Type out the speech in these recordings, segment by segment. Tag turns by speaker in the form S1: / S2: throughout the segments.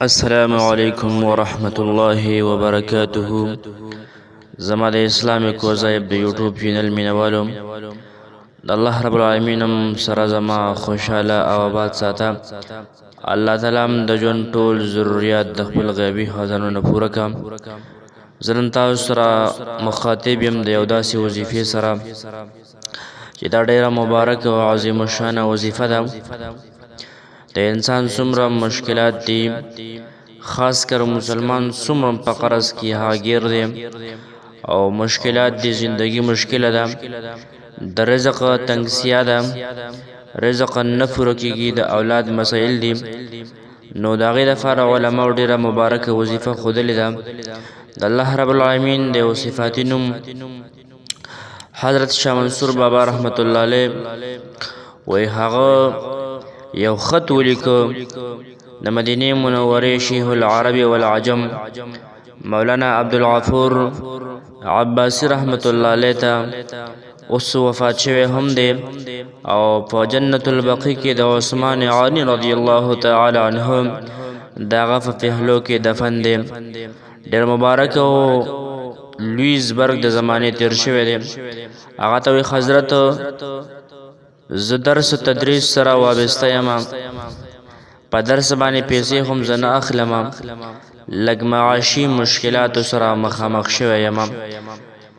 S1: السلام علیکم ورحمۃ اللہ وبرکاتہ. زما د اسلامي کوزایب د یوټیوب چینل مینوالو د الله رب العالمین سره زما خوشاله او آباد ساته. الله تعالی د ژوند ټول ضرورت د خپل غیبي خزانو نه پوره کړم. زه نن تاسو سره مخاطب یم د یو داسې وظیفې سره چې دا ډیره مبارک او عظیم الشان وظیفه ده. د انسان څومره مشکلات دي، خاص کر مسلمان څومره په قرض کې هاګیر دی او مشکلات دي، زندگی مشکله ده، د رزق تنګسیا ده، رزق نه پوره کېږي، د اولاد مسایل دي. نو د هغې دپاره علماو ډېره مبارکه وظیفه ښودلې ده. د الله رب العالمین د یو صفاتي نوم حضرت شاه منصور بابا رحمت الله علیه وایي هغه یو خط ولیکه د مدینې منورې شیخ العرب والعجم مولانا عبدالغفور عباسی رحمت الله علیه ته. اوس وفات شوی هم دی او په جنت البقیع کې د عثمان غني رضی الله تعالی عنه د هغه په پهلو کې دفن دی. ډېر مبارک او لوی زبرګ د زمانې تیر شوی دی. هغه ته وایي حضرت زه درس تدریس سره وابسته یم، په درس باندې پیسې هم زه نه اخلم، لږ معاشي مشکلاتو سره مخامخ شوی یم.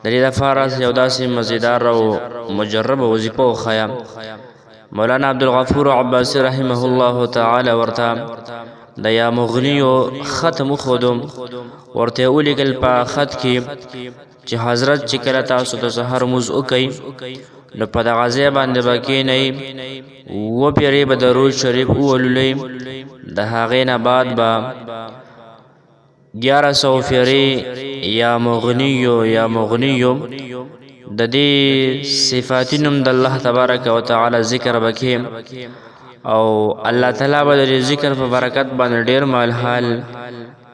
S1: د دې دپاره یو داسې مزیدار او مجربه وظیفه وښایم. مولانا عبدالغفور عباسی رحمه الله تعالی ورته د یا مغنیو خط وښودم. ورته یې ولیکل په خط کې چې حضرت چې کله تاسو د سحر لمونځ وکئ نو په دغه ځای باندې به کښېنئ، اووه پیرې به درود شریف وولولئ، د هغې نه بعد به 1100 پیرې یا مغنیو د دې صفاتي نوم د الله تبارک وتعالی ذکر به کې او الله تعالی به د دې ذکر په برکت باندې ډېر مال حال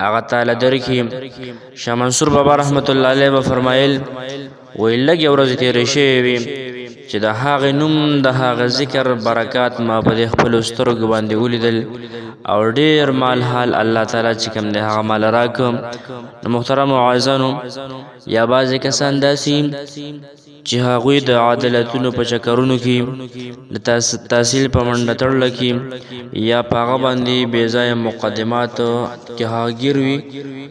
S1: هغه تعالی درکړي. شاه منصور بابا رحمت الله علیه به فرمایل وایي لږې ورځې تېرې شوې وي چې د هغې نوم د هغه ذکر برکات ما په دې خپلو سترګو باندې ولیدل او ډېر مال حال الله تعالی چې کوم دی هغه مال راکړم. نو محترمو عزیزانو، یا بعضې کسان داسې چې هغوی د عدالتونو په چکرونو کې د تحصیل په منډه تړله کې یا په هغه باندې بې ځایه مقدماتو کې هاګیر وي،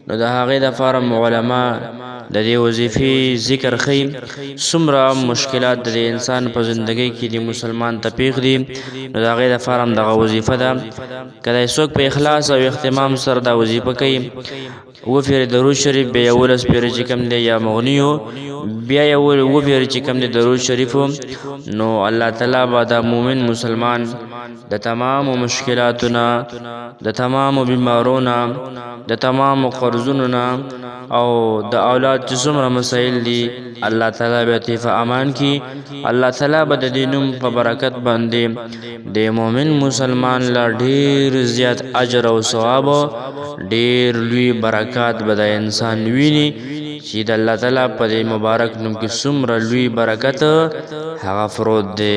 S1: نو د هغې دپاره علما د دې وظیفې ذکر ښیي څومره مشکلات د انسان په زندګۍ کې د مسلمان ته پیښ دي. نو د هغې دپاره هم دغه وظیفه ده. که د څوک په اخلاص او اهتمام سره دا وظیفه کوي، اووه پیرې درود شریف، بیا 11 پیرې چې کوم دی یا مغنیو، بیا 11 پیرې چې کوم دی درود شریفو، نو الله تعالی به د مؤمن مسلمان د تمامو مشکلاتو نه، د تمامو بیمارونو، د تمامو قرضونو نه او د اولاد چې څومره مسایل دي الله تعالی به تې امان کی. الله تعالی به د دې نوم په برکت باندې د مؤمن مسلمان لا ډېر زیات اجر او ثواب، ډېر لوی برکات به د انسان ویني چې د الله تعالی په دې مبارک نوم کې څومره لوی برکت هغه پروت دی.